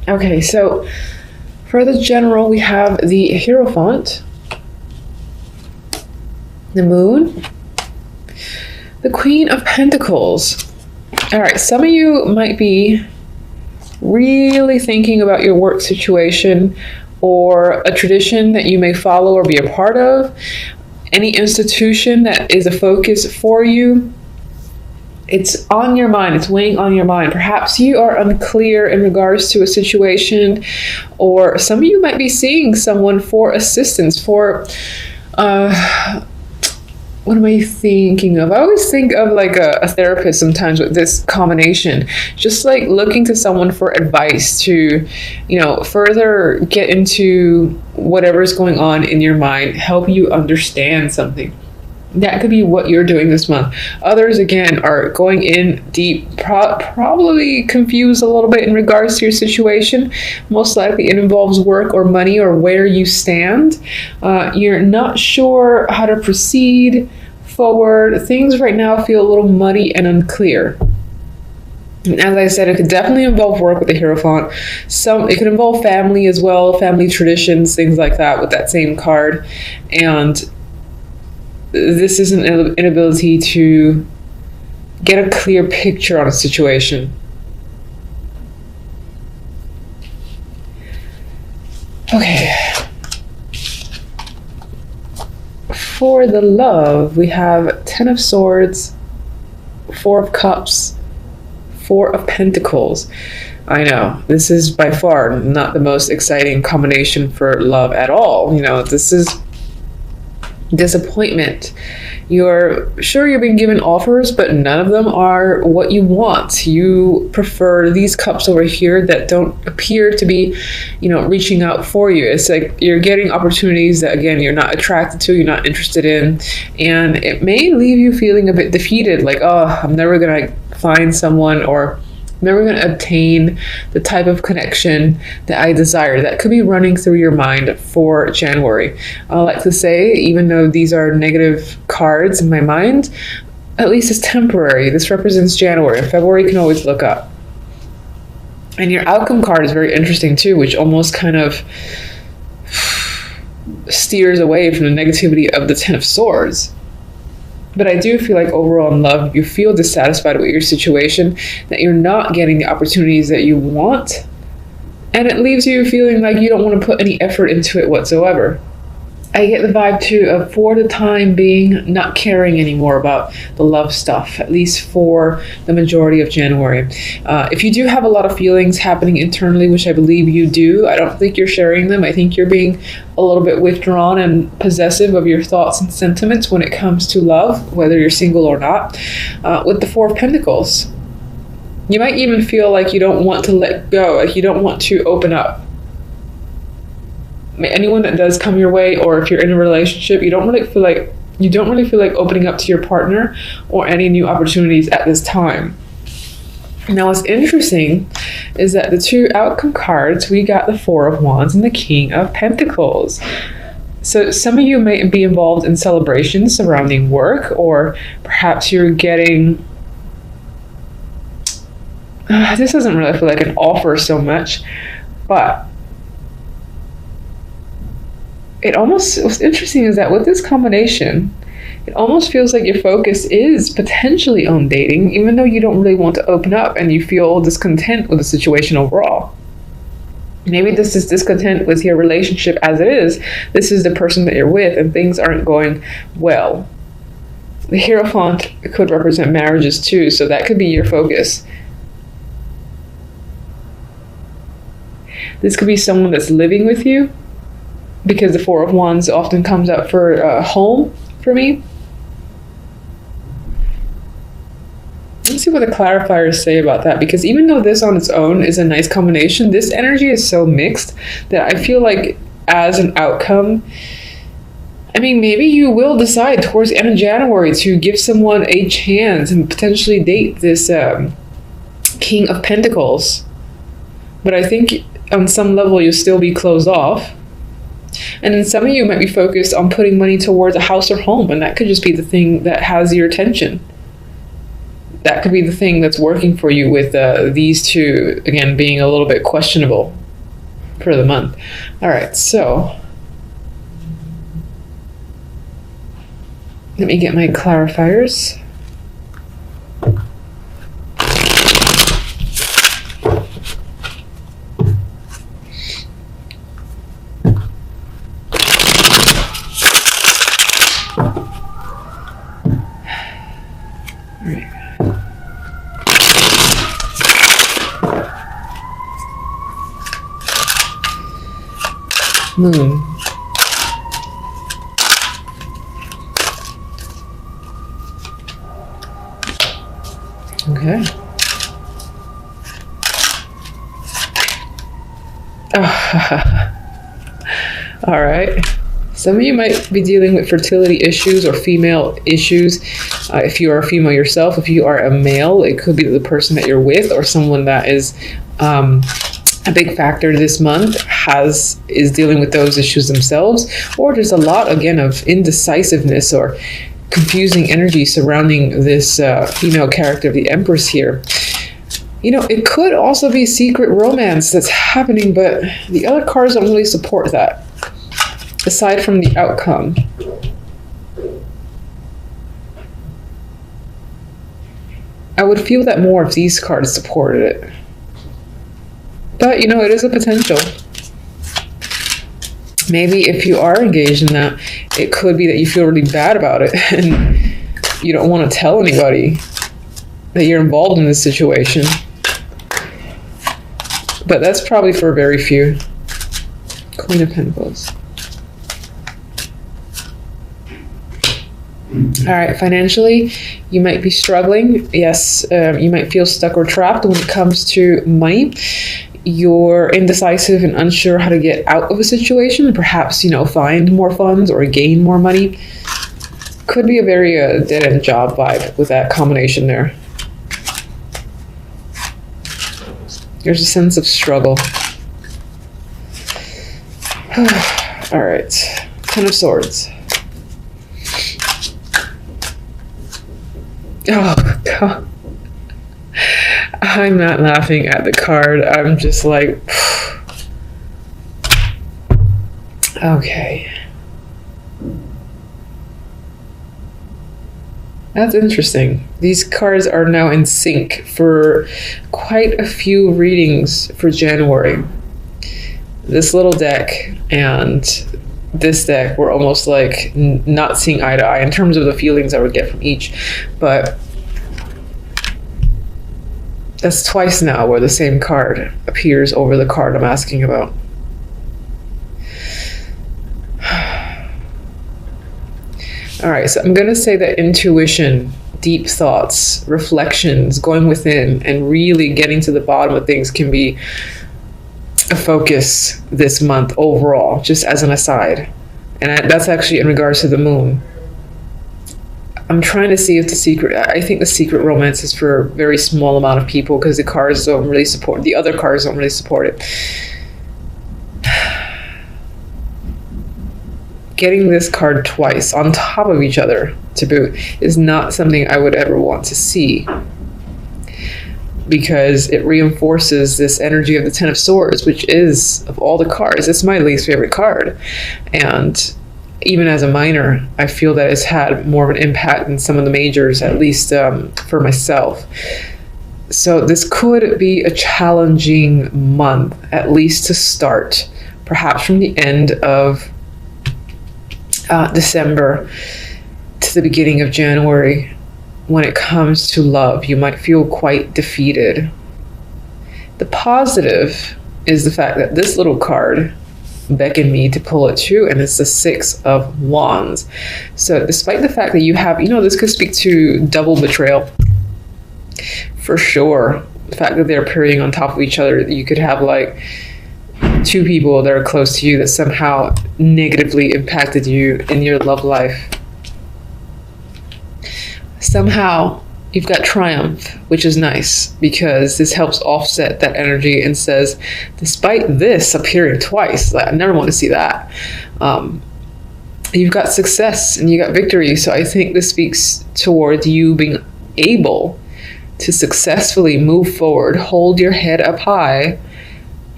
Okay, so for the general, we have the Hierophant, the Moon, the Queen of Pentacles. All right, some of you might be really thinking about your work situation or a tradition that you may follow or be a part of, any institution that is a focus for you. It's on your mind, it's weighing on your mind. Perhaps you are unclear in regards to a situation, or some of you might be seeing someone for assistance, for what am I thinking of? I always think of like a therapist sometimes with this combination, just like looking to someone for advice to, further get into whatever's going on in your mind, help you understand something. That could be what you're doing this month. Others, again, are going in deep, probably confused a little bit in regards to your situation. Most likely it involves work or money or where you stand. You're not sure how to proceed forward. Things right now feel a little muddy and unclear. And as I said, it could definitely involve work with the Hierophant. It could involve family as well, family traditions, things like that with that same card. And this is an inability to get a clear picture on a situation. Okay. For the love, we have 10 of Swords, 4 of Cups, 4 of Pentacles. I know, this is by far not the most exciting combination for love at all. This is disappointment. You're sure you're being given offers, but none of them are what you want. You prefer these cups over here that don't appear to be, reaching out for you. It's like you're getting opportunities that, again, you're not attracted to, you're not interested in, and it may leave you feeling a bit defeated, like, oh, I'm never gonna find someone, or never going to obtain the type of connection that I desire. That could be running through your mind for January. I like to say, even though these are negative cards in my mind, at least it's temporary. This represents January. February can always look up. And your outcome card is very interesting too, which almost kind of steers away from the negativity of the 10 of Swords. But I do feel like overall in love, you feel dissatisfied with your situation, that you're not getting the opportunities that you want. And it leaves you feeling like you don't want to put any effort into it whatsoever. I get the vibe too of, for the time being, not caring anymore about the love stuff, at least for the majority of January. If you do have a lot of feelings happening internally, which I believe you do, I don't think you're sharing them. I think you're being a little bit withdrawn and possessive of your thoughts and sentiments when it comes to love, whether you're single or not. With the 4 of Pentacles, you might even feel like you don't want to let go, like you don't want to open up. Anyone that does come your way, or if you're in a relationship, you don't really feel like opening up to your partner or any new opportunities at this time. Now, what's interesting is that the 2 outcome cards, we got the 4 of Wands and the King of Pentacles. So some of you may be involved in celebrations surrounding work, or perhaps you're getting this doesn't really feel like an offer so much, but what's interesting is that with this combination, it almost feels like your focus is potentially on dating, even though you don't really want to open up and you feel discontent with the situation overall. Maybe this is discontent with your relationship as it is. This is the person that you're with and things aren't going well. The Hierophant could represent marriages too, so that could be your focus. This could be someone that's living with you, because the 4 of Wands often comes up for home for me. Let's see what the clarifiers say about that, because even though this on its own is a nice combination, this energy is so mixed that I feel like as an outcome, maybe you will decide towards the end of January to give someone a chance and potentially date this King of Pentacles. But I think on some level you'll still be closed off. And then some of you might be focused on putting money towards a house or home, and that could just be the thing that has your attention. that could be the thing that's working for you with these two, again, being a little bit questionable for the month. All right, so let me get my clarifiers. Moon. Okay. All right. Some of you might be dealing with fertility issues or female issues. If you are a female yourself, if you are a male, it could be the person that you're with or someone that is a big factor this month is dealing with those issues themselves, or there's a lot again of indecisiveness or confusing energy surrounding this female character of the Empress here. You know, it could also be secret romance that's happening, but the other cards don't really support that, aside from the outcome. I would feel that more if these cards supported it. But, you know, it is a potential. Maybe if you are engaged in that, it could be that you feel really bad about it and you don't want to tell anybody that you're involved in this situation. But that's probably for very few. Queen of Pentacles. All right, financially, you might be struggling. Yes, you might feel stuck or trapped when it comes to money. You're indecisive and unsure how to get out of a situation and perhaps, you know, find more funds or gain more money. Could be a very dead-end job vibe with that combination there. There's a sense of struggle. All right, Ten of Swords. Oh, God. I'm not laughing at the card. I'm just like, okay. That's interesting. These cards are now in sync for quite a few readings for January. This little deck and this deck were almost like not seeing eye to eye in terms of the feelings I would get from each. But that's twice now where the same card appears over the card I'm asking about. All right, so I'm going to say that intuition, deep thoughts, reflections, going within and really getting to the bottom of things can be a focus this month overall, just as an aside. And that's actually in regards to the moon. I'm trying to see if I think the secret romance is for a very small amount of people because the cards don't really support, the other cards don't really support it. Getting this card twice on top of each other to boot is not something I would ever want to see, because it reinforces this energy of the Ten of Swords, which is, of all the cards, it's my least favorite card. And even as a minor, I feel that it's had more of an impact than some of the majors, at least for myself. So this could be a challenging month, at least to start, perhaps from the end of December to the beginning of January. When it comes to love, you might feel quite defeated. The positive is the fact that this little card beckoned me to pull it too, and it's the Six of Wands. So despite the fact that you have, you know, this could speak to double betrayal for sure. The fact that they're appearing on top of each other, you could have like two people that are close to you that somehow negatively impacted you in your love life. Somehow you've got triumph, which is nice because this helps offset that energy and says, despite this appearing twice, I never want to see that. You've got success and you got victory. So I think this speaks toward you being able to successfully move forward, hold your head up high,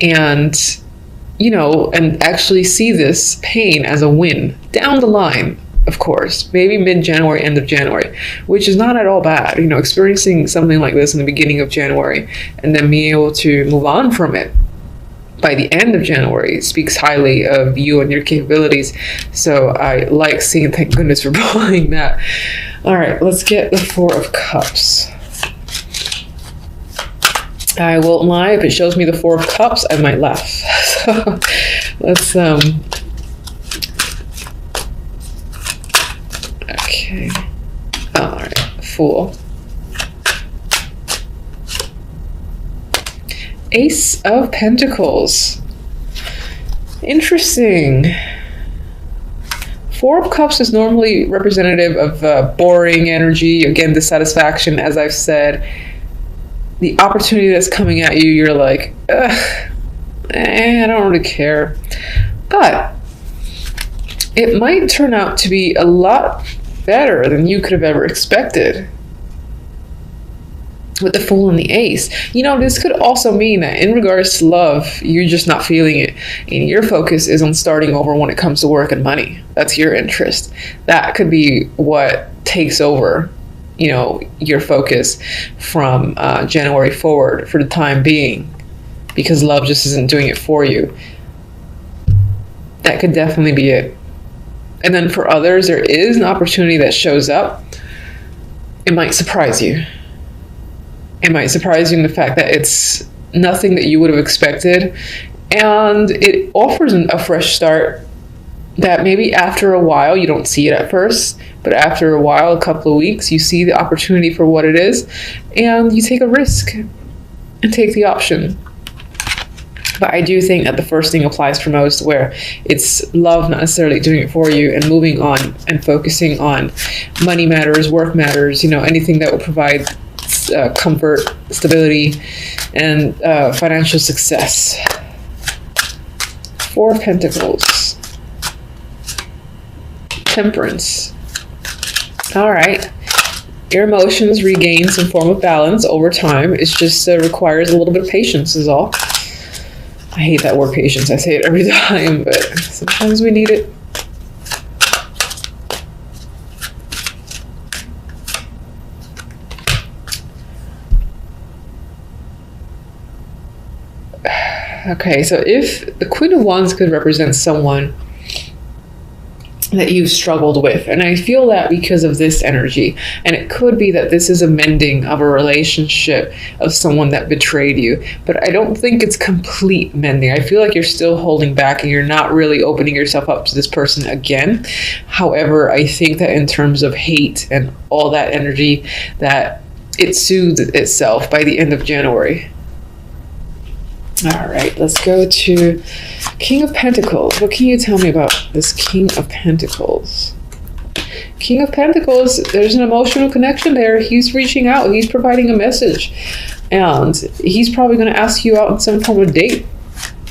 and, and actually see this pain as a win down the line. Of course, maybe mid-January, end of January, which is not at all bad. Experiencing something like this in the beginning of January and then being able to move on from it by the end of January speaks highly of you and your capabilities. So I like seeing, thank goodness for pulling that. All right, let's get the Four of Cups. I won't lie, if it shows me the Four of Cups, I might laugh. So let's, okay. All right, Fool. Ace of Pentacles. Interesting. Four of Cups is normally representative of boring energy. Again, dissatisfaction, as I've said. The opportunity that's coming at you, you're like, I don't really care. But it might turn out to be a lot better than you could have ever expected. With the Fool and the Ace. This could also mean that in regards to love, you're just not feeling it. And your focus is on starting over when it comes to work and money. That's your interest. That could be what takes over, your focus from January forward for the time being. Because love just isn't doing it for you. That could definitely be it. And then for others, there is an opportunity that shows up. It might surprise you. It might surprise you in the fact that it's nothing that you would have expected. And it offers a fresh start that maybe after a while, you don't see it at first, but after a while, a couple of weeks, you see the opportunity for what it is, and you take a risk and take the option. But I do think that the first thing applies for most, where it's love not necessarily doing it for you and moving on and focusing on money matters, work matters, anything that will provide comfort, stability, and financial success. Four of Pentacles. Temperance. All right. Your emotions regain some form of balance over time. It just requires a little bit of patience is all. I hate that word patience. I say it every time, but sometimes we need it. Okay, so if the Queen of Wands could represent someone that you've struggled with, and I feel that because of this energy, and it could be that this is a mending of a relationship of someone that betrayed you, but I don't think it's complete mending. I feel like you're still holding back and you're not really opening yourself up to this person again. However, I think that in terms of hate and all that energy, that it soothed itself by the end of January. All right, let's go to King of Pentacles. What can you tell me about this King of Pentacles? King of Pentacles, there's an emotional connection there. He's reaching out. He's providing a message. And he's probably going to ask you out in some form of date.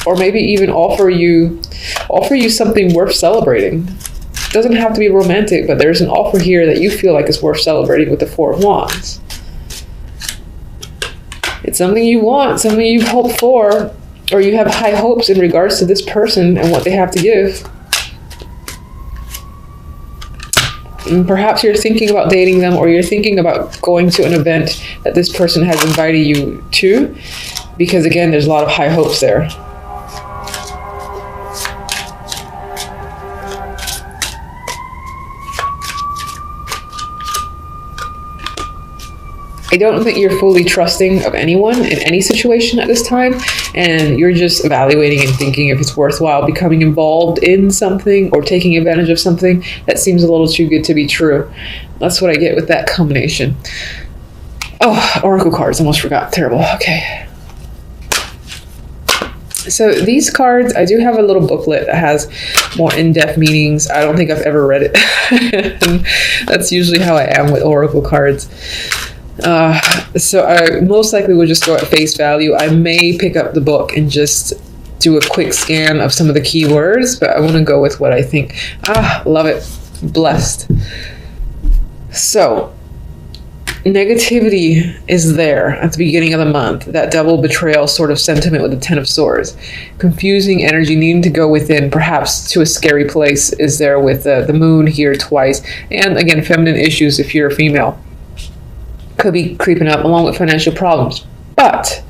Or maybe even offer you something worth celebrating. It doesn't have to be romantic, but there's an offer here that you feel like is worth celebrating with the Four of Wands. It's something you want, something you've hoped for, or you have high hopes in regards to this person and what they have to give. And perhaps you're thinking about dating them, or you're thinking about going to an event that this person has invited you to, because again, there's a lot of high hopes there. I don't think you're fully trusting of anyone in any situation at this time, and you're just evaluating and thinking if it's worthwhile becoming involved in something or taking advantage of something that seems a little too good to be true. That's what I get with that combination. Oh, Oracle cards, almost forgot. Terrible. Okay. So these cards, I do have a little booklet that has more in-depth meanings. I don't think I've ever read it. And that's usually how I am with Oracle cards. So I most likely will just go at face value. I may pick up the book and just do a quick scan of some of the keywords, but I want to go with what I think. Love it. Blessed. So Negativity is there at the beginning of the month, that double betrayal sort of sentiment with the Ten of Swords. Confusing energy needing to go within, perhaps to a scary place, is there with the moon here twice. And again, feminine issues if you're a female could be creeping up, along with financial problems. But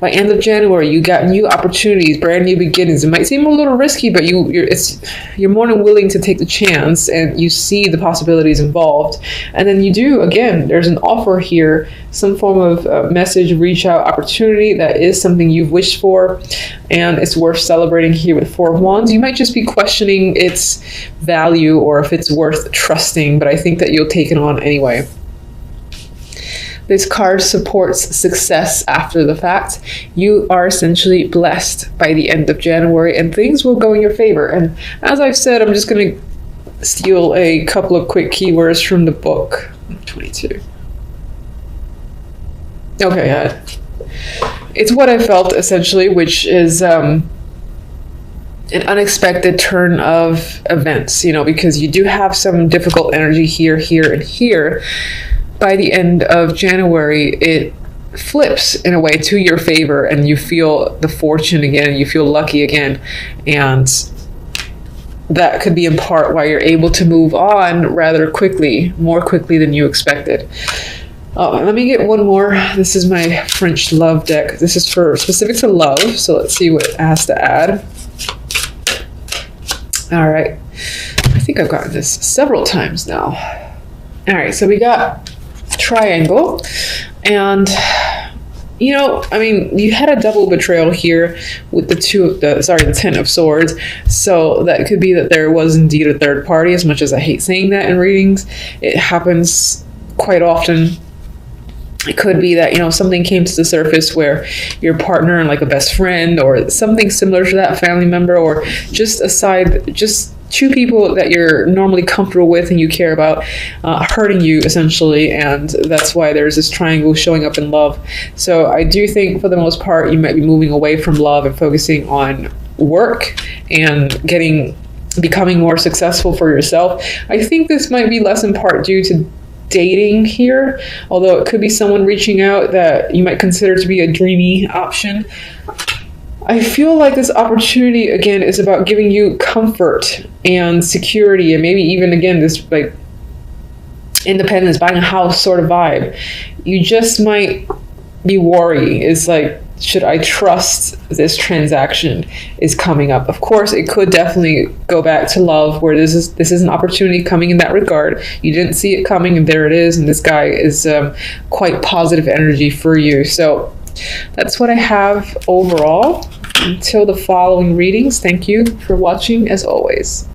by end of January, you got new opportunities, brand new beginnings. It might seem a little risky, but you're more than willing to take the chance, and you see the possibilities involved. And then you do, again, there's an offer here, some form of message, reach out opportunity that is something you've wished for, and it's worth celebrating here with Four of Wands. You might just be questioning its value or if it's worth trusting, but I think that you'll take it on anyway. This card supports success after the fact. You are essentially blessed by the end of January, and things will go in your favor. And as I've said, I'm just going to steal a couple of quick keywords from the book. 22. Okay, it's what I felt essentially, which is an unexpected turn of events, because you do have some difficult energy here, and here. By the end of January, it flips in a way to your favor, and you feel the fortune again, you feel lucky again, and that could be in part why you're able to move on rather quickly, more quickly than you expected. Oh, let me get one more. This is my French love deck. This is for specific to love, so let's see what it has to add. All right, I think I've gotten this several times now. All right, so we got triangle, and you had a double betrayal here with the Ten of Swords, so that could be that there was indeed a third party. As much as I hate saying that in readings, it happens quite often. It could be that something came to the surface where your partner and like a best friend or something similar to that, family member, or just two people that you're normally comfortable with and you care about hurting you essentially, and that's why there's this triangle showing up in love. So I do think for the most part you might be moving away from love and focusing on work and becoming more successful for yourself. I think this might be less in part due to dating here, although it could be someone reaching out that you might consider to be a dreamy option. I feel like this opportunity, again, is about giving you comfort and security, and maybe even, again, this like independence, buying a house sort of vibe. You just might be worried. It's like, should I trust this transaction is coming up? Of course, it could definitely go back to love, where this is an opportunity coming in that regard. You didn't see it coming, and there it is, and this guy is quite positive energy for you. So that's what I have overall. Until the following readings, thank you for watching as always.